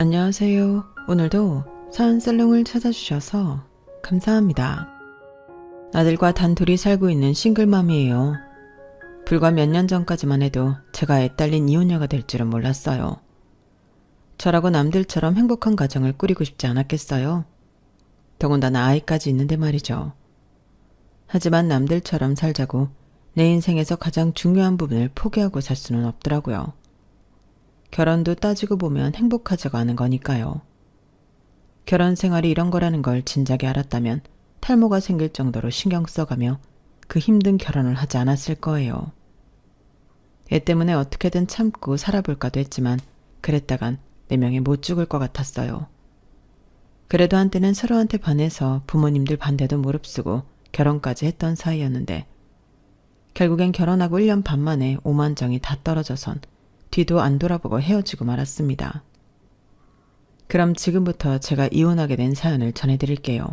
안녕하세요. 오늘도 사연살롱을 찾아주셔서 감사합니다. 아들과 단둘이 살고 있는 싱글맘이에요. 불과 몇 년 전까지만 해도 제가 애딸린 이혼녀가 될 줄은 몰랐어요. 저라고 남들처럼 행복한 가정을 꾸리고 싶지 않았겠어요? 더군다나 아이까지 있는데 말이죠. 하지만 남들처럼 살자고 내 인생에서 가장 중요한 부분을 포기하고 살 수는 없더라고요. 결혼도 따지고 보면 행복하지가 않은 거니까요. 결혼 생활이 이런 거라는 걸 진작에 알았다면 탈모가 생길 정도로 신경 써가며 그 힘든 결혼을 하지 않았을 거예요. 애 때문에 어떻게든 참고 살아볼까도 했지만 그랬다간 내 명에 못 죽을 것 같았어요. 그래도 한때는 서로한테 반해서 부모님들 반대도 무릅쓰고 결혼까지 했던 사이였는데 결국엔 결혼하고 1년 반 만에 오만정이 다 떨어져선 뒤도 안 돌아보고 헤어지고 말았습니다. 그럼 지금부터 제가 이혼하게 된 사연을 전해드릴게요.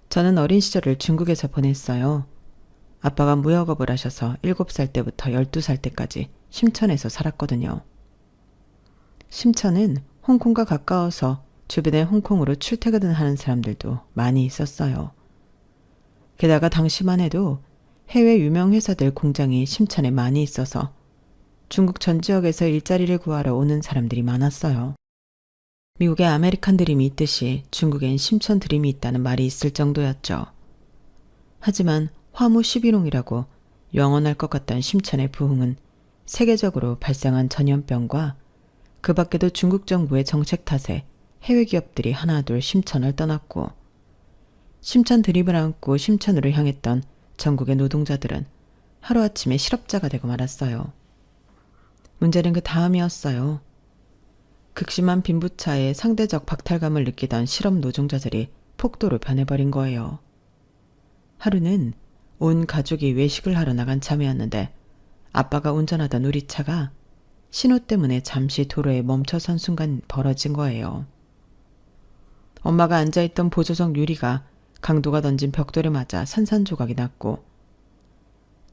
저는 어린 시절을 중국에서 보냈어요. 아빠가 무역업을 하셔서 7살 때부터 12살 때까지 심천에서 살았거든요. 심천은 홍콩과 가까워서 주변에 홍콩으로 출퇴근을 하는 사람들도 많이 있었어요. 게다가 당시만 해도 해외 유명 회사들 공장이 심천에 많이 있어서 중국 전 지역에서 일자리를 구하러 오는 사람들이 많았어요. 미국에 아메리칸 드림이 있듯이 중국엔 심천 드림이 있다는 말이 있을 정도였죠. 하지만 화무 11홍이라고 영원할 것 같던 심천의 부흥은 세계적으로 발생한 전염병과 그 밖에도 중국 정부의 정책 탓에 해외 기업들이 하나둘 심천을 떠났고 심천 드림을 안고 심천으로 향했던 전국의 노동자들은 하루아침에 실업자가 되고 말았어요. 문제는 그 다음이었어요. 극심한 빈부차에 상대적 박탈감을 느끼던 실업 노동자들이 폭도로 변해버린 거예요. 하루는 온 가족이 외식을 하러 나간 참이었는데 아빠가 운전하던 우리 차가 신호 때문에 잠시 도로에 멈춰선 순간 벌어진 거예요. 엄마가 앉아있던 보조석 유리가 강도가 던진 벽돌에 맞아 산산조각이 났고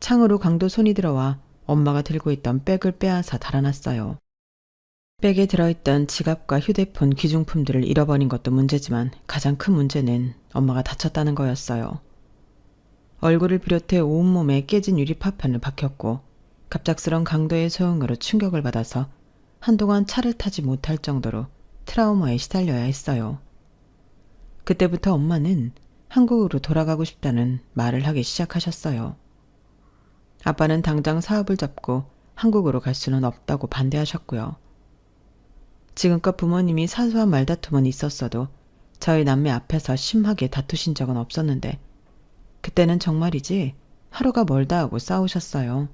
창으로 강도 손이 들어와 엄마가 들고 있던 백을 빼앗아 달아났어요. 백에 들어있던 지갑과 휴대폰 귀중품들을 잃어버린 것도 문제지만 가장 큰 문제는 엄마가 다쳤다는 거였어요. 얼굴을 비롯해 온몸에 깨진 유리 파편을 박혔고 갑작스런 강도의 소용으로 충격을 받아서 한동안 차를 타지 못할 정도로 트라우마에 시달려야 했어요. 그때부터 엄마는 한국으로 돌아가고 싶다는 말을 하기 시작하셨어요. 아빠는 당장 사업을 접고 한국으로 갈 수는 없다고 반대하셨고요. 지금껏 부모님이 사소한 말다툼은 있었어도 저희 남매 앞에서 심하게 다투신 적은 없었는데 그때는 정말이지 하루가 멀다 하고 싸우셨어요.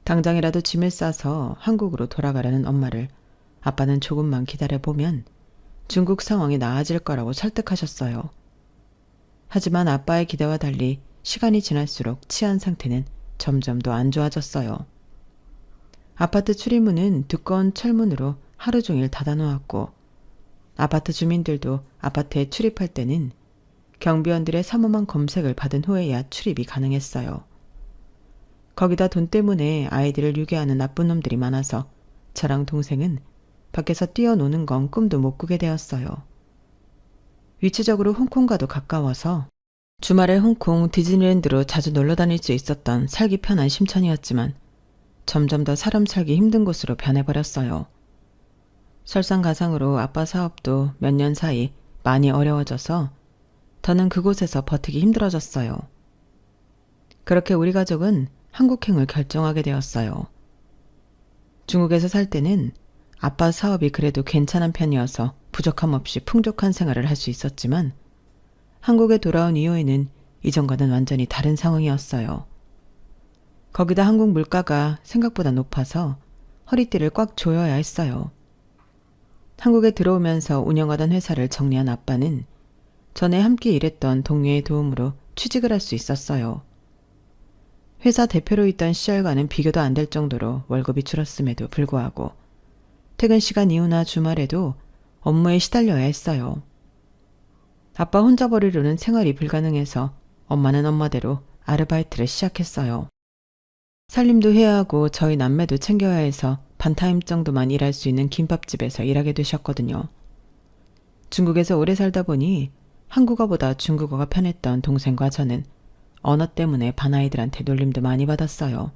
당장이라도 짐을 싸서 한국으로 돌아가려는 엄마를 아빠는 조금만 기다려보면 중국 상황이 나아질 거라고 설득하셨어요. 하지만 아빠의 기대와 달리 시간이 지날수록 치안 상태는 점점 더 안 좋아졌어요. 아파트 출입문은 두꺼운 철문으로 하루 종일 닫아놓았고 아파트 주민들도 아파트에 출입할 때는 경비원들의 삼엄한 검색을 받은 후에야 출입이 가능했어요. 거기다 돈 때문에 아이들을 유괴하는 나쁜 놈들이 많아서 저랑 동생은 밖에서 뛰어노는 건 꿈도 못 꾸게 되었어요. 위치적으로 홍콩과도 가까워서 주말에 홍콩 디즈니랜드로 자주 놀러 다닐 수 있었던 살기 편한 심천이었지만 점점 더 사람 살기 힘든 곳으로 변해버렸어요. 설상가상으로 아빠 사업도 몇 년 사이 많이 어려워져서 더는 그곳에서 버티기 힘들어졌어요. 그렇게 우리 가족은 한국행을 결정하게 되었어요. 중국에서 살 때는 아빠 사업이 그래도 괜찮은 편이어서 부족함 없이 풍족한 생활을 할 수 있었지만 한국에 돌아온 이후에는 이전과는 완전히 다른 상황이었어요. 거기다 한국 물가가 생각보다 높아서 허리띠를 꽉 조여야 했어요. 한국에 들어오면서 운영하던 회사를 정리한 아빠는 전에 함께 일했던 동료의 도움으로 취직을 할 수 있었어요. 회사 대표로 있던 시절과는 비교도 안 될 정도로 월급이 줄었음에도 불구하고 퇴근 시간 이후나 주말에도 업무에 시달려야 했어요. 아빠 혼자 벌이로는 생활이 불가능해서 엄마는 엄마대로 아르바이트를 시작했어요. 살림도 해야 하고 저희 남매도 챙겨야 해서 반타임 정도만 일할 수 있는 김밥집에서 일하게 되셨거든요. 중국에서 오래 살다 보니 한국어보다 중국어가 편했던 동생과 저는 언어 때문에 반아이들한테 놀림도 많이 받았어요.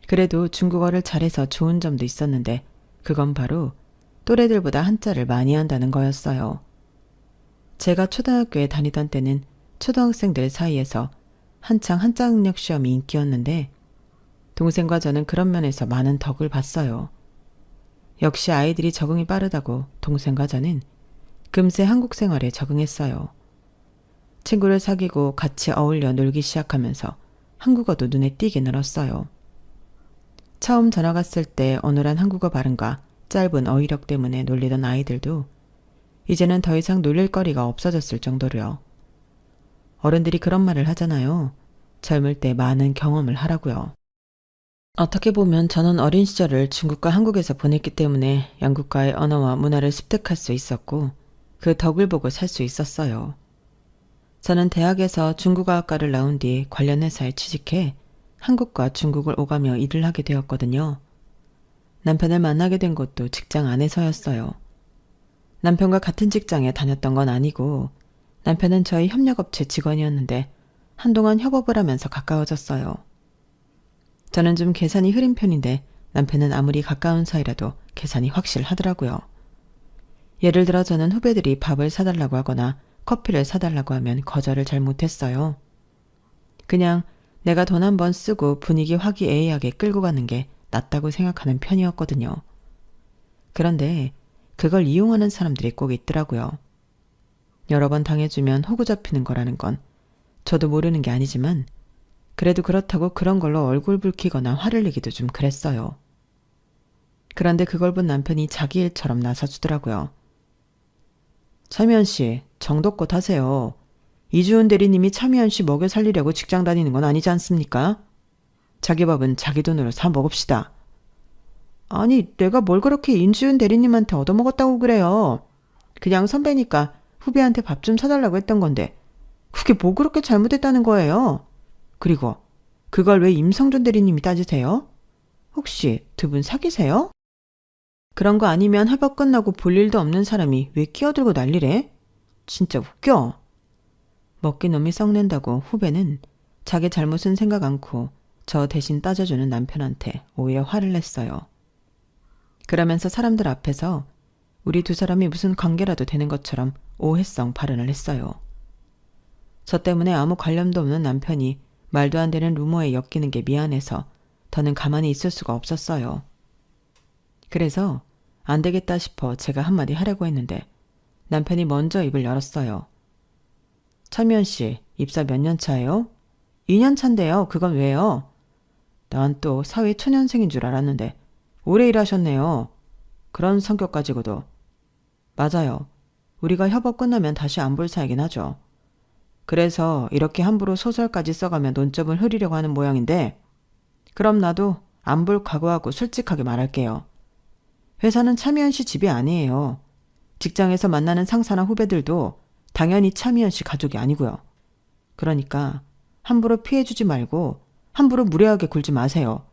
그래도 중국어를 잘해서 좋은 점도 있었는데 그건 바로 또래들보다 한자를 많이 한다는 거였어요. 제가 초등학교에 다니던 때는 초등학생들 사이에서 한창 한자 능력 시험이 인기였는데 동생과 저는 그런 면에서 많은 덕을 봤어요. 역시 아이들이 적응이 빠르다고 동생과 저는 금세 한국 생활에 적응했어요. 친구를 사귀고 같이 어울려 놀기 시작하면서 한국어도 눈에 띄게 늘었어요. 처음 전학 갔을 때 어눌한 한국어 발음과 짧은 어휘력 때문에 놀리던 아이들도 이제는 더 이상 놀릴 거리가 없어졌을 정도로요. 어른들이 그런 말을 하잖아요. 젊을 때 많은 경험을 하라고요. 어떻게 보면 저는 어린 시절을 중국과 한국에서 보냈기 때문에 양국과의 언어와 문화를 습득할 수 있었고 그 덕을 보고 살 수 있었어요. 저는 대학에서 중국어학과를 나온 뒤 관련 회사에 취직해 한국과 중국을 오가며 일을 하게 되었거든요. 남편을 만나게 된 것도 직장 안에서였어요. 남편과 같은 직장에 다녔던 건 아니고 남편은 저희 협력업체 직원이었는데 한동안 협업을 하면서 가까워졌어요. 저는 좀 계산이 흐린 편인데 남편은 아무리 가까운 사이라도 계산이 확실하더라고요. 예를 들어 저는 후배들이 밥을 사달라고 하거나 커피를 사달라고 하면 거절을 잘 못했어요. 그냥 내가 돈 한 번 쓰고 분위기 화기애애하게 끌고 가는 게 낫다고 생각하는 편이었거든요. 그런데 그걸 이용하는 사람들이 꼭 있더라고요. 여러 번 당해주면 호구 잡히는 거라는 건 저도 모르는 게 아니지만 그래도 그렇다고 그런 걸로 얼굴 붉히거나 화를 내기도 좀 그랬어요. 그런데 그걸 본 남편이 자기 일처럼 나서주더라고요. 차미연 씨, 정도껏 하세요. 이주은 대리님이 차미연 씨 먹여 살리려고 직장 다니는 건 아니지 않습니까? 자기 밥은 자기 돈으로 사 먹읍시다. 아니, 내가 뭘 그렇게 인주은 대리님한테 얻어먹었다고 그래요. 그냥 선배니까 후배한테 밥 좀 사달라고 했던 건데 그게 뭐 그렇게 잘못했다는 거예요? 그리고 그걸 왜 임성준 대리님이 따지세요? 혹시 두 분 사귀세요? 그런 거 아니면 협업 끝나고 볼 일도 없는 사람이 왜 끼어들고 난리래? 진짜 웃겨. 먹기 놈이 썩낸다고 후배는 자기 잘못은 생각 않고 저 대신 따져주는 남편한테 오히려 화를 냈어요. 그러면서 사람들 앞에서 우리 두 사람이 무슨 관계라도 되는 것처럼 오해성 발언을 했어요. 저 때문에 아무 관련도 없는 남편이 말도 안 되는 루머에 엮이는 게 미안해서 더는 가만히 있을 수가 없었어요. 그래서 안 되겠다 싶어 제가 한마디 하려고 했는데 남편이 먼저 입을 열었어요. 차미연 씨, 입사 몇 년 차예요? 2년 차인데요. 그건 왜요? 난 또 사회 초년생인 줄 알았는데 오래 일하셨네요. 그런 성격 가지고도. 맞아요. 우리가 협업 끝나면 다시 안 볼 사이긴 하죠. 그래서 이렇게 함부로 소설까지 써가며 논점을 흐리려고 하는 모양인데 그럼 나도 안 볼 각오하고 솔직하게 말할게요. 회사는 차미연 씨 집이 아니에요. 직장에서 만나는 상사나 후배들도 당연히 차미연 씨 가족이 아니고요. 그러니까 함부로 피해주지 말고 함부로 무례하게 굴지 마세요.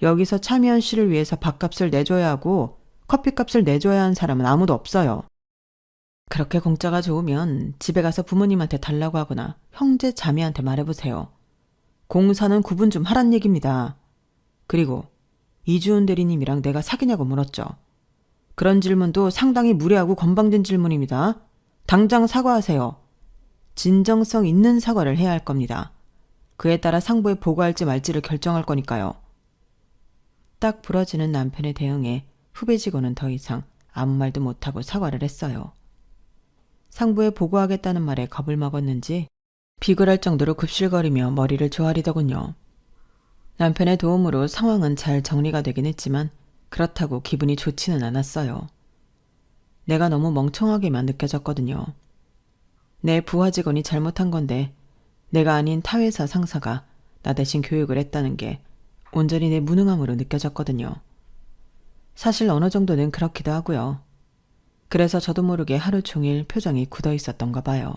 여기서 차미연 씨를 위해서 밥값을 내줘야 하고 커피값을 내줘야 하는 사람은 아무도 없어요. 그렇게 공짜가 좋으면 집에 가서 부모님한테 달라고 하거나 형제 자매한테 말해보세요. 공사는 구분 좀 하란 얘기입니다. 그리고 이주은 대리님이랑 내가 사귀냐고 물었죠. 그런 질문도 상당히 무례하고 건방진 질문입니다. 당장 사과하세요. 진정성 있는 사과를 해야 할 겁니다. 그에 따라 상부에 보고할지 말지를 결정할 거니까요. 딱 부러지는 남편의 대응에 후배 직원은 더 이상 아무 말도 못하고 사과를 했어요. 상부에 보고하겠다는 말에 겁을 먹었는지 비굴할 정도로 굽실거리며 머리를 조아리더군요. 남편의 도움으로 상황은 잘 정리가 되긴 했지만 그렇다고 기분이 좋지는 않았어요. 내가 너무 멍청하게만 느껴졌거든요. 내 부하 직원이 잘못한 건데 내가 아닌 타회사 상사가 나 대신 교육을 했다는 게 온전히 내 무능함으로 느껴졌거든요. 사실 어느 정도는 그렇기도 하고요. 그래서 저도 모르게 하루 종일 표정이 굳어 있었던가 봐요.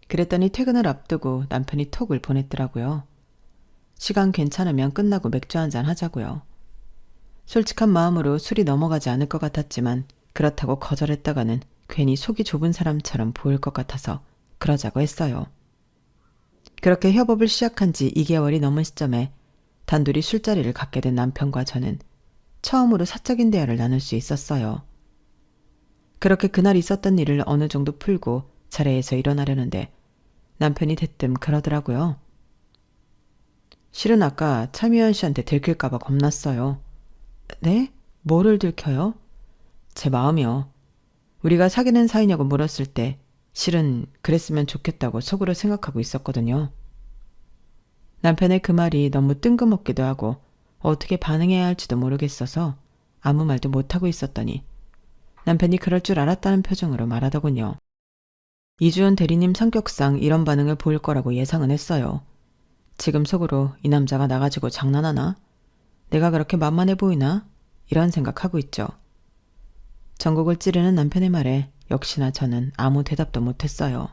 그랬더니 퇴근을 앞두고 남편이 톡을 보냈더라고요. 시간 괜찮으면 끝나고 맥주 한잔 하자고요. 솔직한 마음으로 술이 넘어가지 않을 것 같았지만 그렇다고 거절했다가는 괜히 속이 좁은 사람처럼 보일 것 같아서 그러자고 했어요. 그렇게 협업을 시작한 지 2개월이 넘은 시점에 단둘이 술자리를 갖게 된 남편과 저는 처음으로 사적인 대화를 나눌 수 있었어요. 그렇게 그날 있었던 일을 어느 정도 풀고 자리에서 일어나려는데 남편이 대뜸 그러더라고요. 실은 아까 차미연 씨한테 들킬까봐 겁났어요. 네? 뭐를 들켜요? 제 마음이요. 우리가 사귀는 사이냐고 물었을 때 실은 그랬으면 좋겠다고 속으로 생각하고 있었거든요. 남편의 그 말이 너무 뜬금없기도 하고 어떻게 반응해야 할지도 모르겠어서 아무 말도 못하고 있었더니 남편이 그럴 줄 알았다는 표정으로 말하더군요. 이주연 대리님 성격상 이런 반응을 보일 거라고 예상은 했어요. 지금 속으로 이 남자가 나 가지고 장난하나? 내가 그렇게 만만해 보이나? 이런 생각하고 있죠. 전곡을 찌르는 남편의 말에 역시나 저는 아무 대답도 못했어요.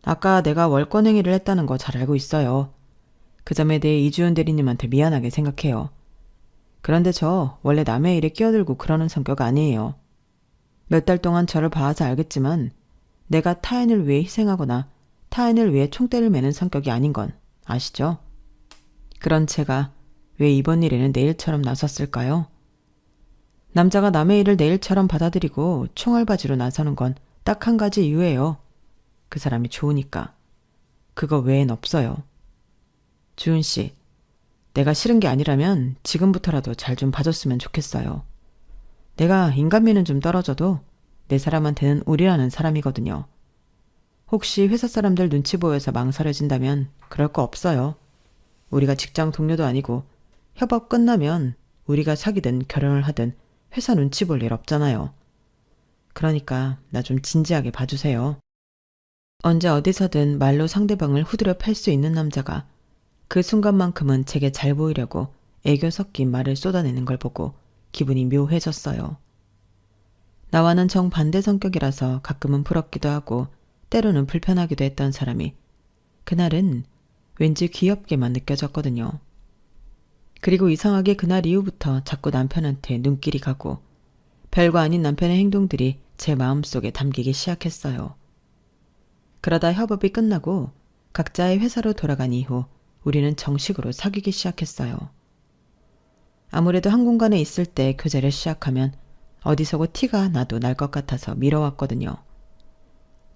아까 내가 월권행위를 했다는 거 잘 알고 있어요. 그 점에 대해 이주연 대리님한테 미안하게 생각해요. 그런데 저 원래 남의 일에 끼어들고 그러는 성격 아니에요. 몇 달 동안 저를 봐서 알겠지만 내가 타인을 위해 희생하거나 타인을 위해 총대를 매는 성격이 아닌 건 아시죠? 그런 제가 왜 이번 일에는 내일처럼 나섰을까요? 남자가 남의 일을 내일처럼 받아들이고 총알바지로 나서는 건 딱 한 가지 이유예요. 그 사람이 좋으니까. 그거 외엔 없어요. 주은 씨, 내가 싫은 게 아니라면 지금부터라도 잘 좀 봐줬으면 좋겠어요. 내가 인간미는 좀 떨어져도 내 사람한테는 우리라는 사람이거든요. 혹시 회사 사람들 눈치 보여서 망설여진다면 그럴 거 없어요. 우리가 직장 동료도 아니고 협업 끝나면 우리가 사귀든 결혼을 하든 회사 눈치 볼 일 없잖아요. 그러니까 나 좀 진지하게 봐주세요. 언제 어디서든 말로 상대방을 후드려 팰 수 있는 남자가 그 순간만큼은 제게 잘 보이려고 애교 섞인 말을 쏟아내는 걸 보고 기분이 묘해졌어요. 나와는 정반대 성격이라서 가끔은 부럽기도 하고 때로는 불편하기도 했던 사람이 그날은 왠지 귀엽게만 느껴졌거든요. 그리고 이상하게 그날 이후부터 자꾸 남편한테 눈길이 가고 별거 아닌 남편의 행동들이 제 마음속에 담기기 시작했어요. 그러다 협업이 끝나고 각자의 회사로 돌아간 이후 우리는 정식으로 사귀기 시작했어요. 아무래도 한 공간에 있을 때 교제를 시작하면 어디서고 티가 나도 날 것 같아서 미뤄왔거든요.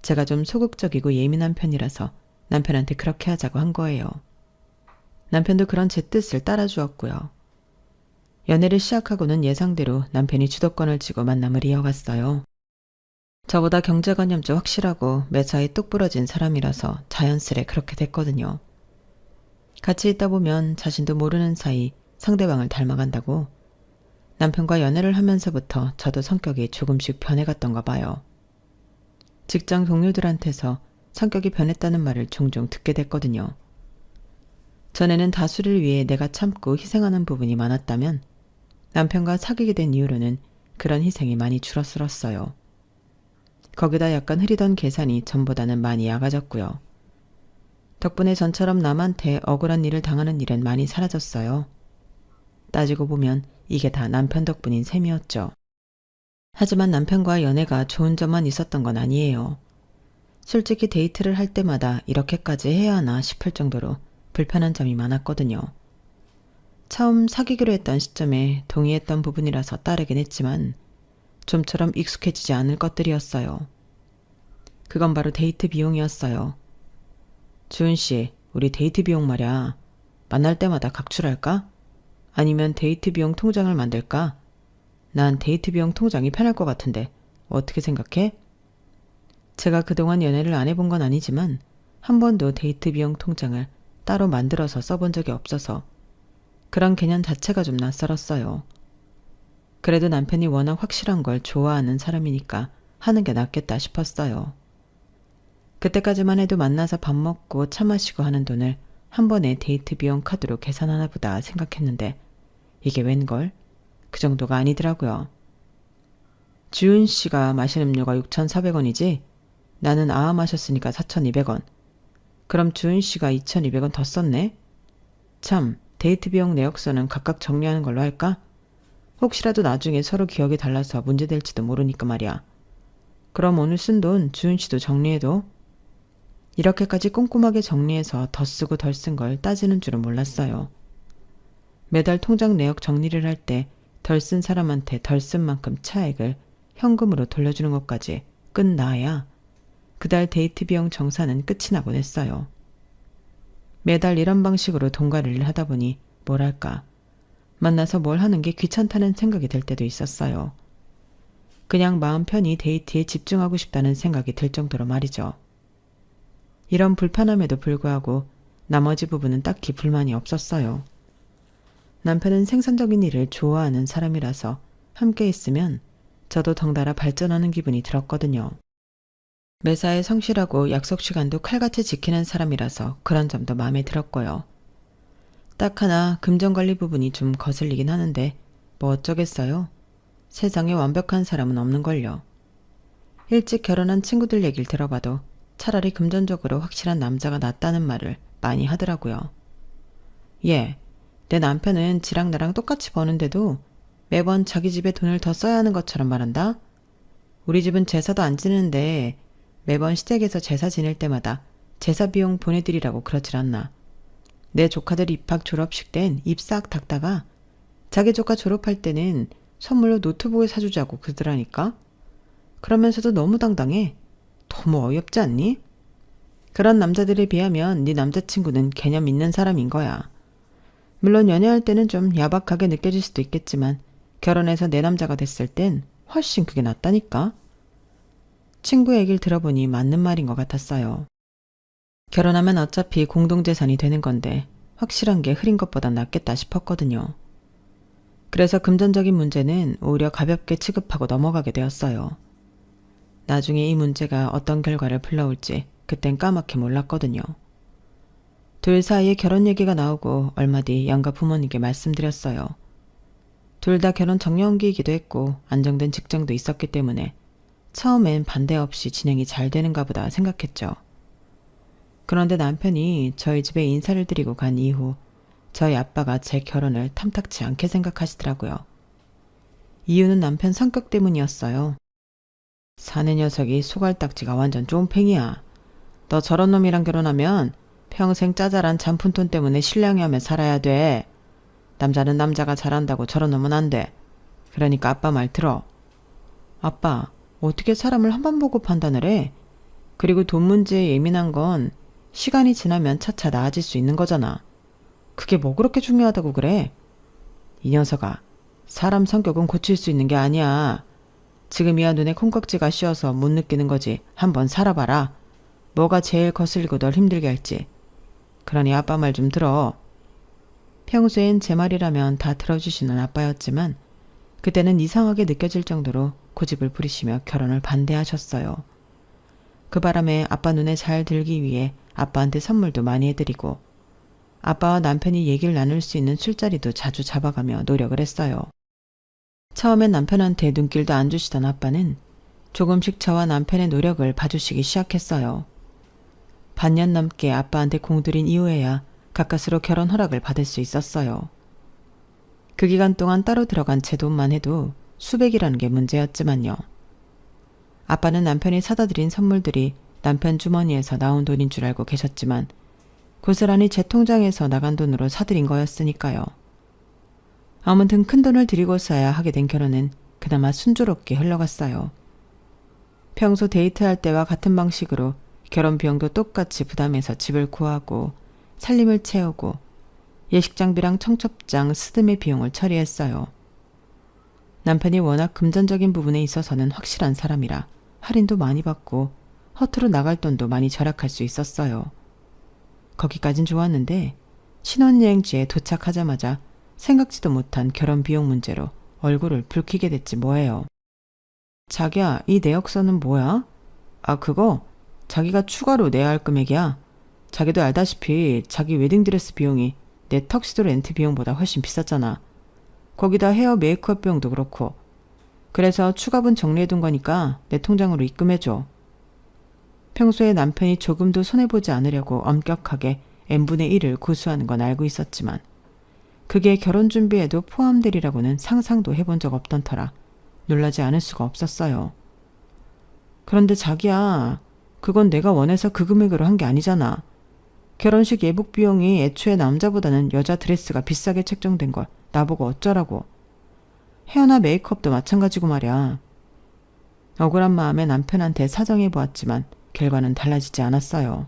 제가 좀 소극적이고 예민한 편이라서 남편한테 그렇게 하자고 한 거예요. 남편도 그런 제 뜻을 따라주었고요. 연애를 시작하고는 예상대로 남편이 주도권을 쥐고 만남을 이어갔어요. 저보다 경제관념도 확실하고 매사에 똑 부러진 사람이라서 자연스레 그렇게 됐거든요. 같이 있다 보면 자신도 모르는 사이 상대방을 닮아간다고 남편과 연애를 하면서부터 저도 성격이 조금씩 변해갔던가 봐요. 직장 동료들한테서 성격이 변했다는 말을 종종 듣게 됐거든요. 전에는 다수를 위해 내가 참고 희생하는 부분이 많았다면 남편과 사귀게 된 이후로는 그런 희생이 많이 줄어들었어요. 거기다 약간 흐리던 계산이 전보다는 많이 약아졌고요. 덕분에 전처럼 남한테 억울한 일을 당하는 일은 많이 사라졌어요. 따지고 보면 이게 다 남편 덕분인 셈이었죠. 하지만 남편과 연애가 좋은 점만 있었던 건 아니에요. 솔직히 데이트를 할 때마다 이렇게까지 해야 하나 싶을 정도로 불편한 점이 많았거든요. 처음 사귀기로 했던 시점에 동의했던 부분이라서 따르긴 했지만 좀처럼 익숙해지지 않을 것들이었어요. 그건 바로 데이트 비용이었어요. 주은 씨, 우리 데이트 비용 말이야. 만날 때마다 각출할까? 아니면 데이트 비용 통장을 만들까? 난 데이트 비용 통장이 편할 것 같은데 어떻게 생각해? 제가 그동안 연애를 안 해본 건 아니지만 한 번도 데이트 비용 통장을 따로 만들어서 써본 적이 없어서 그런 개념 자체가 좀 낯설었어요. 그래도 남편이 워낙 확실한 걸 좋아하는 사람이니까 하는 게 낫겠다 싶었어요. 그때까지만 해도 만나서 밥 먹고 차 마시고 하는 돈을 한 번에 데이트 비용 카드로 계산하나 보다 생각했는데 이게 웬걸? 그 정도가 아니더라고요. 주은 씨가 마신 음료가 6,400원이지? 나는 아아 마셨으니까 4,200원. 그럼 주은 씨가 2,200원 더 썼네? 참, 데이트 비용 내역서는 각각 정리하는 걸로 할까? 혹시라도 나중에 서로 기억이 달라서 문제될지도 모르니까 말이야. 그럼 오늘 쓴 돈 주은 씨도 정리해도? 이렇게까지 꼼꼼하게 정리해서 더 쓰고 덜 쓴 걸 따지는 줄은 몰랐어요. 매달 통장 내역 정리를 할 때 덜 쓴 사람한테 덜 쓴 만큼 차액을 현금으로 돌려주는 것까지 끝나야 그달 데이트 비용 정산은 끝이 나곤 했어요. 매달 이런 방식으로 돈가리를 하다 보니 뭐랄까 만나서 뭘 하는 게 귀찮다는 생각이 들 때도 있었어요. 그냥 마음 편히 데이트에 집중하고 싶다는 생각이 들 정도로 말이죠. 이런 불편함에도 불구하고 나머지 부분은 딱히 불만이 없었어요. 남편은 생산적인 일을 좋아하는 사람이라서 함께 있으면 저도 덩달아 발전하는 기분이 들었거든요. 매사에 성실하고 약속 시간도 칼같이 지키는 사람이라서 그런 점도 마음에 들었고요. 딱 하나 금전관리 부분이 좀 거슬리긴 하는데 뭐 어쩌겠어요. 세상에 완벽한 사람은 없는걸요. 일찍 결혼한 친구들 얘기를 들어봐도 차라리 금전적으로 확실한 남자가 낫다는 말을 많이 하더라고요. 예, 내 남편은 지랑 나랑 똑같이 버는데도 매번 자기 집에 돈을 더 써야 하는 것처럼 말한다. 우리 집은 제사도 안 지내는데 매번 시댁에서 제사 지낼 때마다 제사 비용 보내드리라고 그러질 않나. 내 조카들 입학 졸업식 땐 입 싹 닦다가 자기 조카 졸업할 때는 선물로 노트북을 사주자고 그러더라니까. 그러면서도 너무 당당해. 너무 어이없지 않니? 그런 남자들에 비하면 네 남자친구는 개념 있는 사람인 거야. 물론 연애할 때는 좀 야박하게 느껴질 수도 있겠지만 결혼해서 내 남자가 됐을 땐 훨씬 그게 낫다니까. 친구 얘기를 들어보니 맞는 말인 것 같았어요. 결혼하면 어차피 공동재산이 되는 건데 확실한 게 흐린 것보단 낫겠다 싶었거든요. 그래서 금전적인 문제는 오히려 가볍게 취급하고 넘어가게 되었어요. 나중에 이 문제가 어떤 결과를 불러올지 그땐 까맣게 몰랐거든요. 둘 사이에 결혼 얘기가 나오고 얼마 뒤 양가 부모님께 말씀드렸어요. 둘 다 결혼 정년기이기도 했고 안정된 직장도 있었기 때문에 처음엔 반대 없이 진행이 잘 되는가 보다 생각했죠. 그런데 남편이 저희 집에 인사를 드리고 간 이후 저희 아빠가 제 결혼을 탐탁치 않게 생각하시더라고요. 이유는 남편 성격 때문이었어요. 사내 녀석이 소갈딱지가 완전 쫌팽이야. 너 저런 놈이랑 결혼하면 평생 짜잘한 잔푼돈 때문에 신랑이하며 살아야 돼. 남자는 남자가 잘한다고 저런 놈은 안 돼. 그러니까 아빠 말 들어. 아빠, 어떻게 사람을 한 번 보고 판단을 해? 그리고 돈 문제에 예민한 건 시간이 지나면 차차 나아질 수 있는 거잖아. 그게 뭐 그렇게 중요하다고 그래? 이 녀석아, 사람 성격은 고칠 수 있는 게 아니야. 지금이야 눈에 콩깍지가 씌어서 못 느끼는 거지. 한번 살아봐라. 뭐가 제일 거슬리고 널 힘들게 할지. 그러니 아빠 말 좀 들어. 평소엔 제 말이라면 다 들어주시는 아빠였지만 그때는 이상하게 느껴질 정도로 고집을 부리시며 결혼을 반대하셨어요. 그 바람에 아빠 눈에 잘 들기 위해 아빠한테 선물도 많이 해드리고 아빠와 남편이 얘기를 나눌 수 있는 술자리도 자주 잡아가며 노력을 했어요. 처음엔 남편한테 눈길도 안 주시던 아빠는 조금씩 저와 남편의 노력을 봐주시기 시작했어요. 반년 넘게 아빠한테 공들인 이후에야 가까스로 결혼 허락을 받을 수 있었어요. 그 기간 동안 따로 들어간 제 돈만 해도 수백이라는 게 문제였지만요. 아빠는 남편이 사다 드린 선물들이 남편 주머니에서 나온 돈인 줄 알고 계셨지만 고스란히 제 통장에서 나간 돈으로 사드린 거였으니까요. 아무튼 큰 돈을 들이고서야 하게 된 결혼은 그나마 순조롭게 흘러갔어요. 평소 데이트할 때와 같은 방식으로 결혼 비용도 똑같이 부담해서 집을 구하고 살림을 채우고 예식 장비랑 청첩장, 스드메 비용을 처리했어요. 남편이 워낙 금전적인 부분에 있어서는 확실한 사람이라 할인도 많이 받고 허투루 나갈 돈도 많이 절약할 수 있었어요. 거기까진 좋았는데 신혼여행지에 도착하자마자 생각지도 못한 결혼 비용 문제로 얼굴을 붉히게 됐지 뭐예요. 자기야, 이 내역서는 뭐야? 아, 그거 자기가 추가로 내야 할 금액이야. 자기도 알다시피 자기 웨딩드레스 비용이 내 턱시도 렌트 비용보다 훨씬 비쌌잖아. 거기다 헤어 메이크업 비용도 그렇고. 그래서 추가분 정리해둔 거니까 내 통장으로 입금해줘. 평소에 남편이 조금도 손해보지 않으려고 엄격하게 n분의 1을 고수하는 건 알고 있었지만 그게 결혼 준비에도 포함되리라고는 상상도 해본 적 없던 터라 놀라지 않을 수가 없었어요. 그런데 자기야, 그건 내가 원해서 그 금액으로 한 게 아니잖아. 결혼식 예복 비용이 애초에 남자보다는 여자 드레스가 비싸게 책정된 걸 나보고 어쩌라고. 헤어나 메이크업도 마찬가지고 말이야. 억울한 마음에 남편한테 사정해 보았지만 결과는 달라지지 않았어요.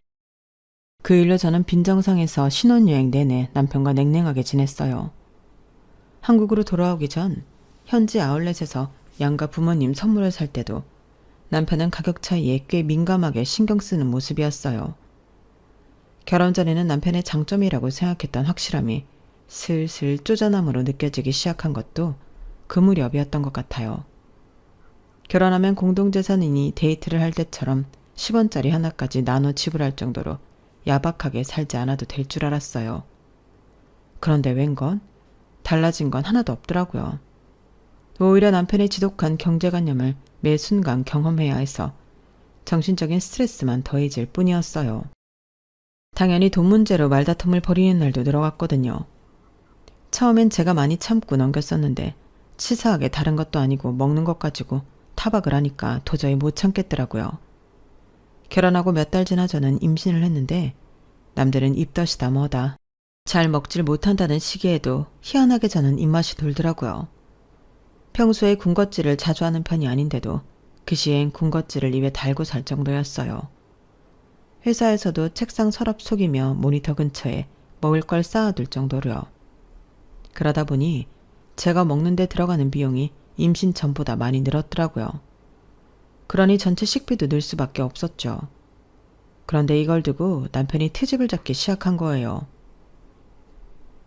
그 일로 저는 빈정상에서 신혼여행 내내 남편과 냉랭하게 지냈어요. 한국으로 돌아오기 전 현지 아울렛에서 양가 부모님 선물을 살 때도 남편은 가격 차이에 꽤 민감하게 신경 쓰는 모습이었어요. 결혼 전에는 남편의 장점이라고 생각했던 확실함이 슬슬 쪼잔함으로 느껴지기 시작한 것도 그 무렵이었던 것 같아요. 결혼하면 공동재산이니 데이트를 할 때처럼 10원짜리 하나까지 나눠 지불할 정도로 야박하게 살지 않아도 될 줄 알았어요. 그런데 웬건 달라진 건 하나도 없더라고요. 오히려 남편의 지독한 경제관념을 매 순간 경험해야 해서 정신적인 스트레스만 더해질 뿐이었어요. 당연히 돈 문제로 말다툼을 벌이는 날도 늘어갔거든요. 처음엔 제가 많이 참고 넘겼었는데 치사하게 다른 것도 아니고 먹는 것 가지고 타박을 하니까 도저히 못 참겠더라고요. 결혼하고 몇 달 지나 저는 임신을 했는데 남들은 입덧이다 뭐다 잘 먹질 못한다는 시기에도 희한하게 저는 입맛이 돌더라고요. 평소에 군것질을 자주 하는 편이 아닌데도 그 시엔 군것질을 입에 달고 살 정도였어요. 회사에서도 책상 서랍 속이며 모니터 근처에 먹을 걸 쌓아둘 정도로요. 그러다 보니 제가 먹는 데 들어가는 비용이 임신 전보다 많이 늘었더라고요. 그러니 전체 식비도 늘 수밖에 없었죠. 그런데 이걸 두고 남편이 트집을 잡기 시작한 거예요.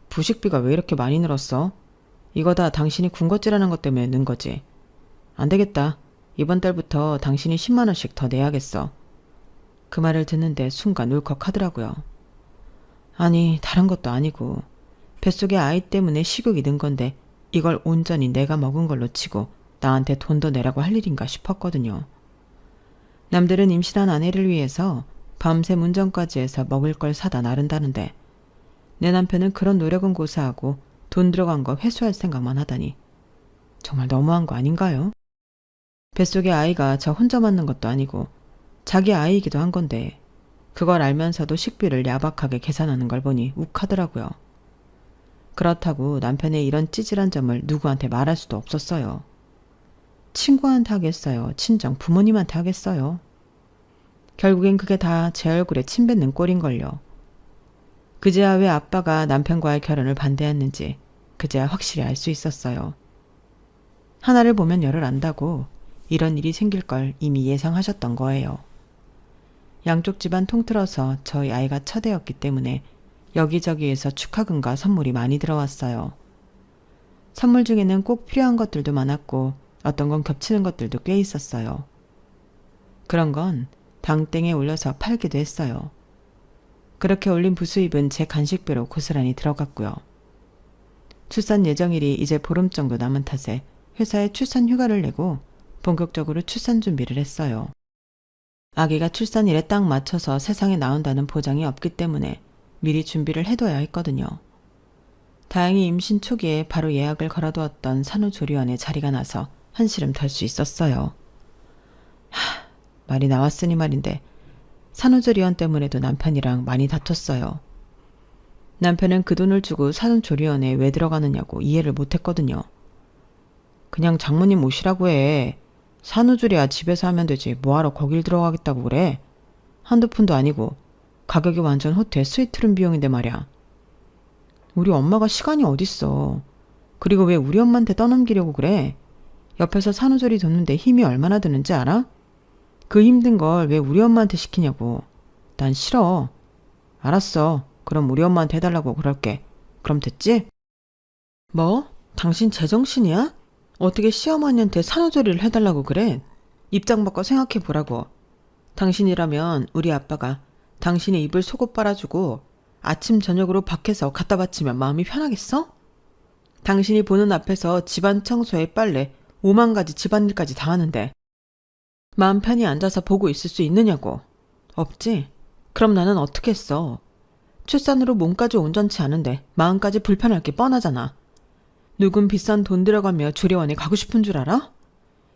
부식비가 왜 이렇게 많이 늘었어? 이거 다 당신이 군것질하는 것 때문에 는 거지. 안 되겠다. 이번 달부터 당신이 10만 원씩 더 내야겠어. 그 말을 듣는데 순간 울컥하더라고요. 아니, 다른 것도 아니고 뱃속에 아이 때문에 식욕이 는 건데 이걸 온전히 내가 먹은 걸로 치고 나한테 돈 더 내라고 할 일인가 싶었거든요. 남들은 임신한 아내를 위해서 밤새 문전까지 해서 먹을 걸 사다 나른다는데 내 남편은 그런 노력은 고사하고 돈 들어간 거 회수할 생각만 하다니 정말 너무한 거 아닌가요? 뱃속에 아이가 저 혼자 맞는 것도 아니고 자기 아이이기도 한 건데 그걸 알면서도 식비를 야박하게 계산하는 걸 보니 욱하더라고요. 그렇다고 남편의 이런 찌질한 점을 누구한테 말할 수도 없었어요. 친구한테 하겠어요? 친정 부모님한테 하겠어요? 결국엔 그게 다 제 얼굴에 침 뱉는 꼴인걸요. 그제야 왜 아빠가 남편과의 결혼을 반대했는지 그제야 확실히 알 수 있었어요. 하나를 보면 열을 안다고 이런 일이 생길 걸 이미 예상하셨던 거예요. 양쪽 집안 통틀어서 저희 아이가 첫애였기 때문에 여기저기에서 축하금과 선물이 많이 들어왔어요. 선물 중에는 꼭 필요한 것들도 많았고 어떤 건 겹치는 것들도 꽤 있었어요. 그런 건 당땡에 올려서 팔기도 했어요. 그렇게 올린 부수입은 제 간식비로 고스란히 들어갔고요. 출산 예정일이 이제 보름 정도 남은 탓에 회사에 출산 휴가를 내고 본격적으로 출산 준비를 했어요. 아기가 출산일에 딱 맞춰서 세상에 나온다는 보장이 없기 때문에 미리 준비를 해둬야 했거든요. 다행히 임신 초기에 바로 예약을 걸어두었던 산후조리원에 자리가 나서 한시름 덜 수 있었어요. 말이 나왔으니 말인데 산후조리원 때문에도 남편이랑 많이 다퉜어요. 남편은 그 돈을 주고 산후조리원에 왜 들어가느냐고 이해를 못했거든요. 그냥 장모님 모시라고 해. 산후조리야 집에서 하면 되지 뭐하러 거길 들어가겠다고 그래. 한두 푼도 아니고 가격이 완전 호텔 스위트룸 비용인데 말이야. 우리 엄마가 시간이 어딨어. 그리고 왜 우리 엄마한테 떠넘기려고 그래. 옆에서 산후조리 돕는데 힘이 얼마나 드는지 알아? 그 힘든 걸 왜 우리 엄마한테 시키냐고. 난 싫어. 알았어. 그럼 우리 엄마한테 해달라고 그럴게. 그럼 됐지? 뭐? 당신 제정신이야? 어떻게 시어머니한테 산후조리를 해달라고 그래? 입장 바꿔 생각해보라고. 당신이라면 우리 아빠가 당신의 입을 속옷 빨아주고 아침 저녁으로 밖에서 갖다 바치면 마음이 편하겠어? 당신이 보는 앞에서 집안 청소에 빨래 5만 가지 집안일까지 다 하는데 마음 편히 앉아서 보고 있을 수 있느냐고. 없지? 그럼 나는 어떻게 했어? 출산으로 몸까지 온전치 않은데 마음까지 불편할 게 뻔하잖아. 누군 비싼 돈 들여가며 조리원에 가고 싶은 줄 알아?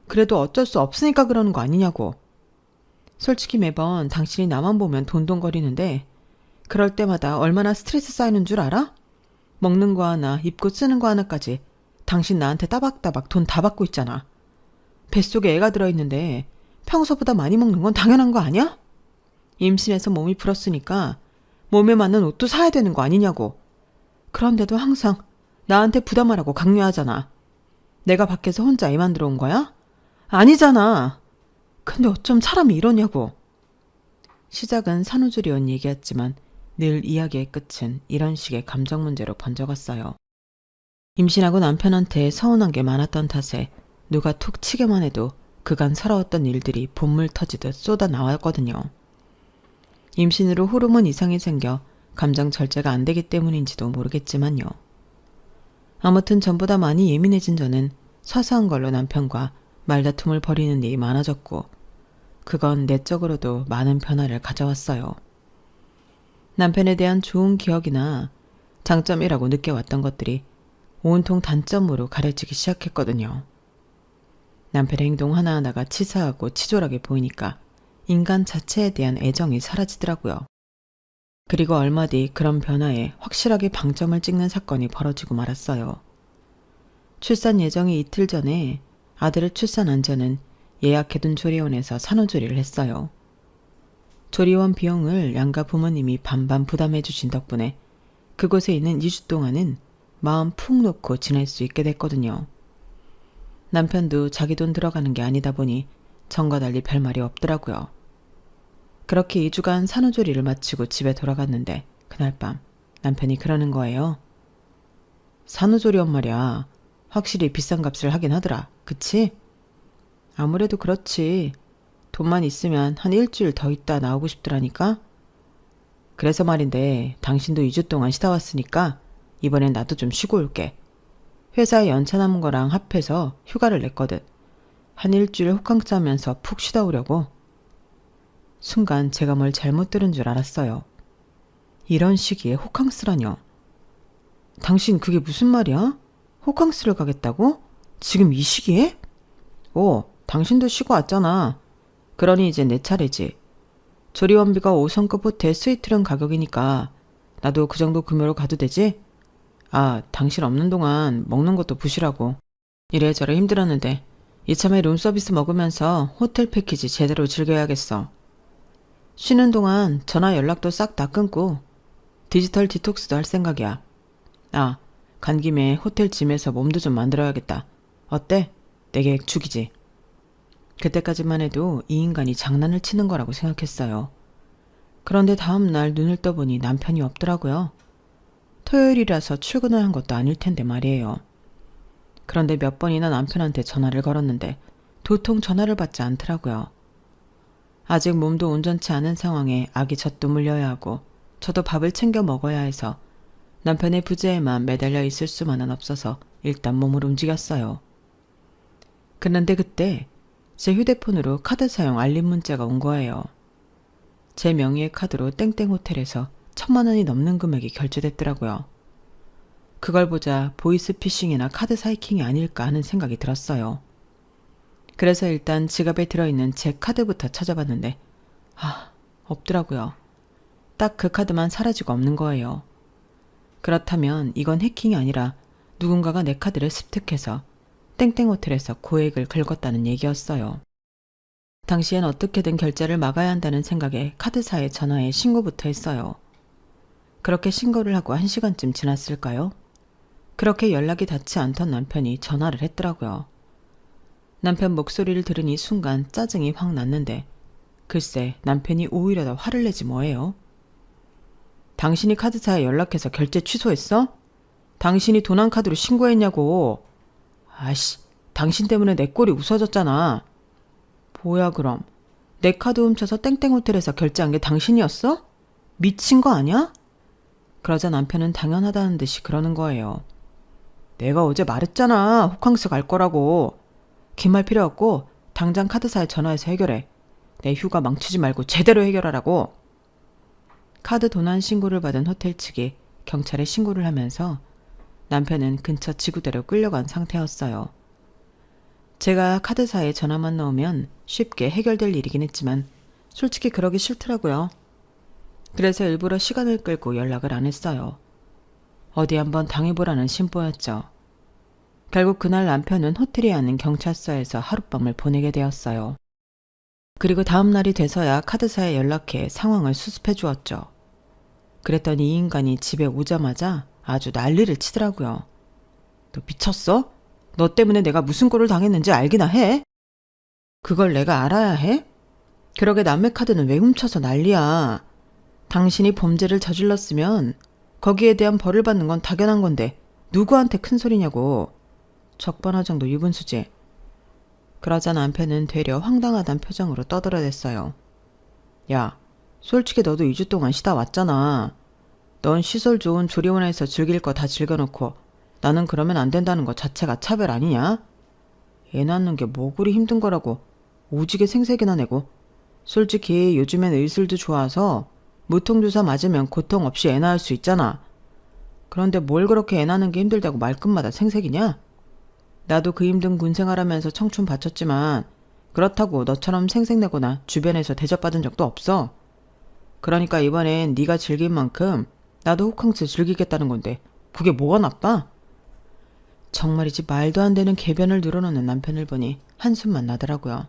그래도 어쩔 수 없으니까 그러는 거 아니냐고. 솔직히 매번 당신이 나만 보면 돈돈거리는데 그럴 때마다 얼마나 스트레스 쌓이는 줄 알아? 먹는 거 하나, 입고 쓰는 거 하나까지 당신 나한테 따박따박 돈 다 받고 있잖아. 뱃속에 애가 들어있는데 평소보다 많이 먹는 건 당연한 거 아니야? 임신해서 몸이 불었으니까 몸에 맞는 옷도 사야 되는 거 아니냐고. 그런데도 항상 나한테 부담하라고 강요하잖아. 내가 밖에서 혼자 애 만들어 온 거야? 아니잖아. 근데 어쩜 사람이 이러냐고. 시작은 산후조리원 얘기였지만 늘 이야기의 끝은 이런 식의 감정 문제로 번져갔어요. 임신하고 남편한테 서운한 게 많았던 탓에 누가 툭 치기만 해도 그간 서러웠던 일들이 본물 터지듯 쏟아 나왔거든요. 임신으로 호르몬 이상이 생겨 감정 절제가 안 되기 때문인지도 모르겠지만요. 아무튼 전보다 많이 예민해진 저는 사소한 걸로 남편과 말다툼을 벌이는 일이 많아졌고 그건 내적으로도 많은 변화를 가져왔어요. 남편에 대한 좋은 기억이나 장점이라고 느껴왔던 것들이 온통 단점으로 가려지기 시작했거든요. 남편의 행동 하나하나가 치사하고 치졸하게 보이니까 인간 자체에 대한 애정이 사라지더라고요. 그리고 얼마 뒤 그런 변화에 확실하게 방점을 찍는 사건이 벌어지고 말았어요. 출산 예정이 이틀 전에 아들을 출산한 저는 예약해둔 조리원에서 산후조리를 했어요. 조리원 비용을 양가 부모님이 반반 부담해 주신 덕분에 그곳에 있는 2주 동안은 마음 푹 놓고 지낼 수 있게 됐거든요. 남편도 자기 돈 들어가는 게 아니다 보니 전과 달리 별말이 없더라고요. 그렇게 2주간 산후조리를 마치고 집에 돌아갔는데 그날 밤 남편이 그러는 거예요. 산후조리원 말이야. 확실히 비싼 값을 하긴 하더라. 그치? 아무래도 그렇지. 돈만 있으면 한 일주일 더 있다 나오고 싶더라니까. 그래서 말인데 당신도 2주 동안 쉬다 왔으니까 이번엔 나도 좀 쉬고 올게. 회사에 연차 남은 거랑 합해서 휴가를 냈거든. 한 일주일 호캉스 하면서 푹 쉬다 오려고. 순간 제가 뭘 잘못 들은 줄 알았어요. 이런 시기에 호캉스라뇨. 당신 그게 무슨 말이야? 호캉스를 가겠다고? 지금 이 시기에? 오, 당신도 쉬고 왔잖아. 그러니 이제 내 차례지. 조리원비가 5성급 호텔 스위트룸 가격이니까 나도 그 정도 금요로 가도 되지? 아, 당신 없는 동안 먹는 것도 부시라고. 이래저래 힘들었는데 이참에 룸서비스 먹으면서 호텔 패키지 제대로 즐겨야겠어. 쉬는 동안 전화 연락도 싹 다 끊고 디지털 디톡스도 할 생각이야. 아, 간 김에 호텔 짐에서 몸도 좀 만들어야겠다. 어때? 내 계획 죽이지. 그때까지만 해도 이 인간이 장난을 치는 거라고 생각했어요. 그런데 다음날 눈을 떠보니 남편이 없더라고요. 토요일이라서 출근을 한 것도 아닐 텐데 말이에요. 그런데 몇 번이나 남편한테 전화를 걸었는데 도통 전화를 받지 않더라고요. 아직 몸도 온전치 않은 상황에 아기 젖도 물려야 하고 저도 밥을 챙겨 먹어야 해서 남편의 부재에만 매달려 있을 수만은 없어서 일단 몸을 움직였어요. 그런데 그때 제 휴대폰으로 카드 사용 알림 문자가 온 거예요. 제 명의의 카드로 땡땡 호텔에서 1,000만 원이 넘는 금액이 결제됐더라고요. 그걸 보자 보이스피싱이나 카드 사이킹이 아닐까 하는 생각이 들었어요. 그래서 일단 지갑에 들어있는 제 카드부터 찾아봤는데 없더라고요. 딱 그 카드만 사라지고 없는 거예요. 그렇다면 이건 해킹이 아니라 누군가가 내 카드를 습득해서 땡땡 호텔에서 고액을 긁었다는 얘기였어요. 당시엔 어떻게든 결제를 막아야 한다는 생각에 카드사에 전화해 신고부터 했어요. 그렇게 신고를 하고 1시간쯤 지났을까요? 그렇게 연락이 닿지 않던 남편이 전화를 했더라고요. 남편 목소리를 들으니 순간 짜증이 확 났는데 글쎄 남편이 오히려 더 화를 내지 뭐예요. 당신이 카드사에 연락해서 결제 취소했어? 당신이 돈 한 카드로 신고했냐고. 아이씨, 당신 때문에 내 꼴이 웃어졌잖아. 뭐야 그럼. 내 카드 훔쳐서 땡땡 호텔에서 결제한 게 당신이었어? 미친 거 아니야? 그러자 남편은 당연하다는 듯이 그러는 거예요. 내가 어제 말했잖아. 호캉스 갈 거라고. 긴 말 필요 없고 당장 카드사에 전화해서 해결해. 내 휴가 망치지 말고 제대로 해결하라고. 카드 도난 신고를 받은 호텔 측이 경찰에 신고를 하면서 남편은 근처 지구대로 끌려간 상태였어요. 제가 카드사에 전화만 넣으면 쉽게 해결될 일이긴 했지만 솔직히 그러기 싫더라고요. 그래서 일부러 시간을 끌고 연락을 안 했어요. 어디 한번 당해보라는 심보였죠. 결국 그날 남편은 호텔에 있는 경찰서에서 하룻밤을 보내게 되었어요. 그리고 다음 날이 돼서야 카드사에 연락해 상황을 수습해 주었죠. 그랬더니 이 인간이 집에 오자마자 아주 난리를 치더라고요. 너 미쳤어? 너 때문에 내가 무슨 꼴을 당했는지 알기나 해? 그걸 내가 알아야 해? 그러게 남의 카드는 왜 훔쳐서 난리야. 당신이 범죄를 저질렀으면 거기에 대한 벌을 받는 건 당연한 건데 누구한테 큰 소리냐고. 적반하장도 유분수지. 그러자 남편은 되려 황당하단 표정으로 떠들어댔어요. 야, 솔직히 너도 2주 동안 쉬다 왔잖아. 넌 시설 좋은 조리원에서 즐길 거 다 즐겨놓고 나는 그러면 안 된다는 것 자체가 차별 아니냐? 애 낳는 게 뭐 그리 힘든 거라고 오지게 생색이나 내고. 솔직히 요즘엔 의술도 좋아서 무통주사 맞으면 고통 없이 애 낳을 수 있잖아. 그런데 뭘 그렇게 애 낳는 게 힘들다고 말끝마다 생색이냐? 나도 그 힘든 군생활하면서 청춘 바쳤지만 그렇다고 너처럼 생색내거나 주변에서 대접받은 적도 없어. 그러니까 이번엔 네가 즐긴 만큼 나도 호캉스 즐기겠다는 건데 그게 뭐가 나빠? 정말이지 말도 안 되는 궤변을 늘어놓는 남편을 보니 한숨만 나더라고요.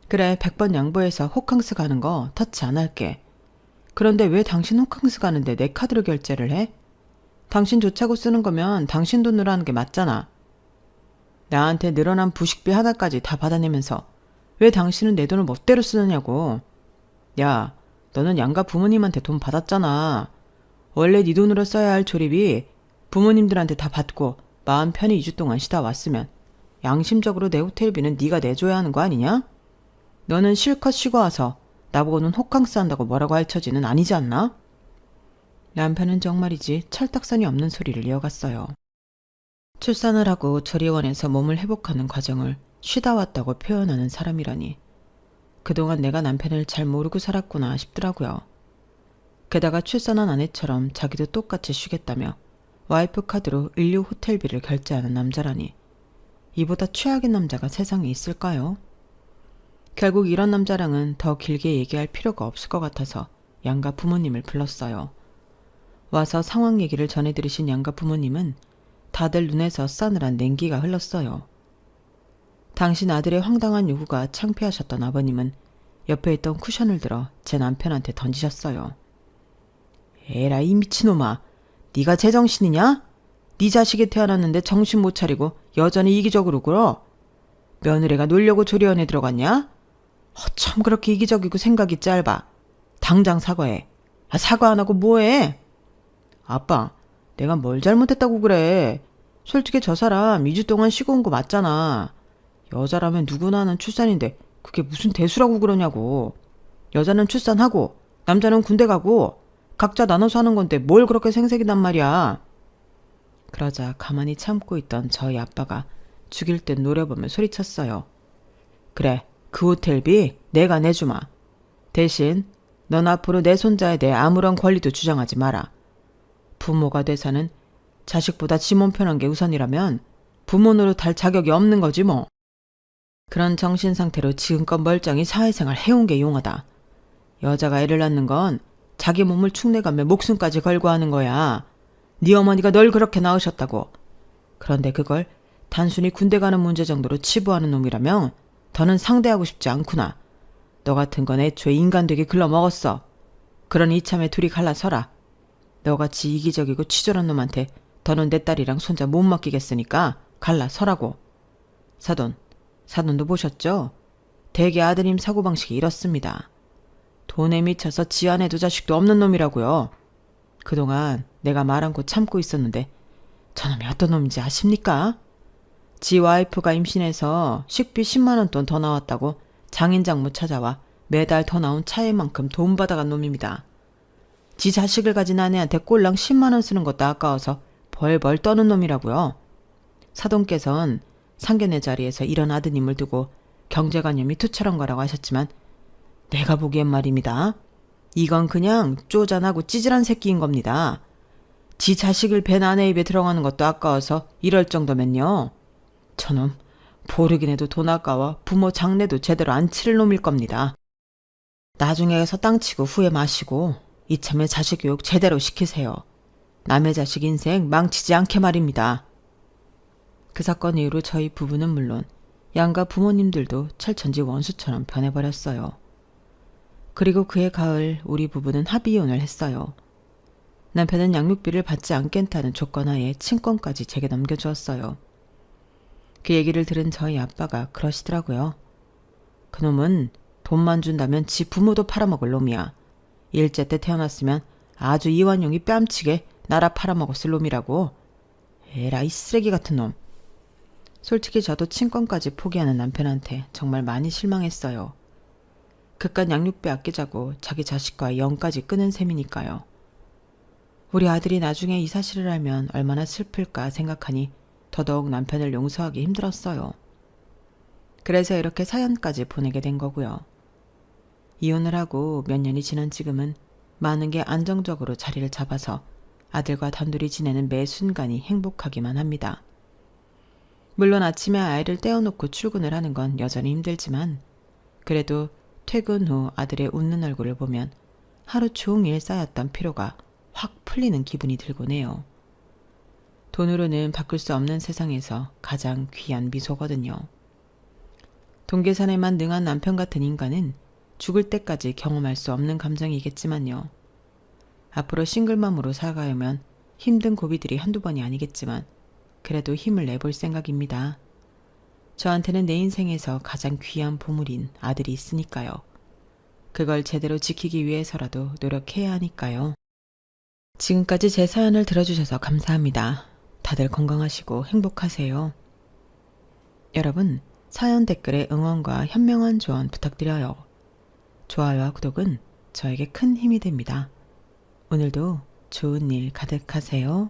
그래, 100번 양보해서 호캉스 가는 거 터치 안 할게. 그런데 왜 당신 호캉스 가는데 내 카드로 결제를 해? 당신 좋자고 쓰는 거면 당신 돈으로 하는 게 맞잖아. 나한테 늘어난 부식비 하나까지 다 받아내면서 왜 당신은 내 돈을 멋대로 쓰느냐고. 야, 너는 양가 부모님한테 돈 받았잖아. 원래 네 돈으로 써야 할 조립이 부모님들한테 다 받고 마음 편히 2주 동안 쉬다 왔으면 양심적으로 내 호텔비는 네가 내줘야 하는 거 아니냐? 너는 실컷 쉬고 와서 나보고는 호캉스 한다고 뭐라고 할 처지는 아니지 않나? 남편은 정말이지 철딱선이 없는 소리를 이어갔어요. 출산을 하고 조리원에서 몸을 회복하는 과정을 쉬다 왔다고 표현하는 사람이라니. 그동안 내가 남편을 잘 모르고 살았구나 싶더라고요. 게다가 출산한 아내처럼 자기도 똑같이 쉬겠다며 와이프 카드로 인류 호텔비를 결제하는 남자라니. 이보다 최악의 남자가 세상에 있을까요? 결국 이런 남자랑은 더 길게 얘기할 필요가 없을 것 같아서 양가 부모님을 불렀어요. 와서 상황 얘기를 전해들으신 양가 부모님은 다들 눈에서 싸늘한 냉기가 흘렀어요. 당신 아들의 황당한 요구가 창피하셨던 아버님은 옆에 있던 쿠션을 들어 제 남편한테 던지셨어요. 에라 이 미친놈아, 네가 제정신이냐? 네 자식이 태어났는데 정신 못 차리고 여전히 이기적으로 굴어? 며느리가 놀려고 조리원에 들어갔냐? 어쩜 그렇게 이기적이고 생각이 짧아. 당장 사과해. 사과 안 하고 뭐해? 아빠, 내가 뭘 잘못했다고 그래. 솔직히 저 사람 2주 동안 쉬고 온 거 맞잖아. 여자라면 누구나 하는 출산인데 그게 무슨 대수라고 그러냐고. 여자는 출산하고 남자는 군대 가고 각자 나눠서 하는 건데 뭘 그렇게 생색이 난 말이야. 그러자 가만히 참고 있던 저희 아빠가 죽일 듯 노려보며 소리쳤어요. 그래, 그 호텔비 내가 내주마. 대신 넌 앞으로 내 손자에 대해 아무런 권리도 주장하지 마라. 부모가 돼서는 자식보다 지 몸 편한 게 우선이라면 부모 노릇할 자격이 없는 거지 뭐. 그런 정신 상태로 지금껏 멀쩡히 사회생활 해온 게 용하다. 여자가 애를 낳는 건 자기 몸을 축내가며 목숨까지 걸고 하는 거야. 네 어머니가 널 그렇게 낳으셨다고. 그런데 그걸 단순히 군대 가는 문제 정도로 치부하는 놈이라면 더는 상대하고 싶지 않구나. 너 같은 건 애초에 인간 되게 글러먹었어. 그러니 이참에 둘이 갈라서라. 너같이 이기적이고 치졸한 놈한테 더는 내 딸이랑 손자 못 맡기겠으니까 갈라서라고. 사돈도 보셨죠? 대개 아드님 사고방식이 이렇습니다. 돈에 미쳐서 지 아내도 자식도 없는 놈이라고요. 그동안 내가 말 않고 참고 있었는데 저놈이 어떤 놈인지 아십니까? 지 와이프가 임신해서 식비 10만 원 돈 더 나왔다고 장인장모 찾아와 매달 더 나온 차에만큼 돈 받아간 놈입니다. 지 자식을 가진 아내한테 꼴랑 10만 원 쓰는 것도 아까워서 벌벌 떠는 놈이라고요. 사돈께선 상견례 자리에서 이런 아드님을 두고 경제관념이 투철한 거라고 하셨지만 내가 보기엔 말입니다. 이건 그냥 쪼잔하고 찌질한 새끼인 겁니다. 지 자식을 벤 아내 입에 들어가는 것도 아까워서 이럴 정도면요. 저놈 보르긴 해도 돈 아까워 부모 장례도 제대로 안 치를 놈일 겁니다. 나중에서 땅치고 후회 마시고 이참에 자식 교육 제대로 시키세요. 남의 자식 인생 망치지 않게 말입니다. 그 사건 이후로 저희 부부는 물론 양가 부모님들도 철천지 원수처럼 변해버렸어요. 그리고 그해 가을 우리 부부는 합의이혼을 했어요. 남편은 양육비를 받지 않겠다는 조건하에 친권까지 제게 넘겨주었어요. 그 얘기를 들은 저희 아빠가 그러시더라고요. 그놈은 돈만 준다면 지 부모도 팔아먹을 놈이야. 일제 때 태어났으면 아주 이완용이 뺨치게 나라 팔아먹었을 놈이라고. 에라이 쓰레기 같은 놈. 솔직히 저도 친권까지 포기하는 남편한테 정말 많이 실망했어요. 그깟 양육비 아끼자고 자기 자식과의 영까지 끊은 셈이니까요. 우리 아들이 나중에 이 사실을 알면 얼마나 슬플까 생각하니 더더욱 남편을 용서하기 힘들었어요. 그래서 이렇게 사연까지 보내게 된 거고요. 이혼을 하고 몇 년이 지난 지금은 많은 게 안정적으로 자리를 잡아서 아들과 단둘이 지내는 매 순간이 행복하기만 합니다. 물론 아침에 아이를 떼어놓고 출근을 하는 건 여전히 힘들지만 그래도 퇴근 후 아들의 웃는 얼굴을 보면 하루 종일 쌓였던 피로가 확 풀리는 기분이 들곤 해요. 돈으로는 바꿀 수 없는 세상에서 가장 귀한 미소거든요. 돈 계산에만 능한 남편 같은 인간은 죽을 때까지 경험할 수 없는 감정이겠지만요. 앞으로 싱글맘으로 살아가려면 힘든 고비들이 한두 번이 아니겠지만 그래도 힘을 내볼 생각입니다. 저한테는 내 인생에서 가장 귀한 보물인 아들이 있으니까요. 그걸 제대로 지키기 위해서라도 노력해야 하니까요. 지금까지 제 사연을 들어주셔서 감사합니다. 다들 건강하시고 행복하세요. 여러분, 사연 댓글에 응원과 현명한 조언 부탁드려요. 좋아요와 구독은 저에게 큰 힘이 됩니다. 오늘도 좋은 일 가득하세요.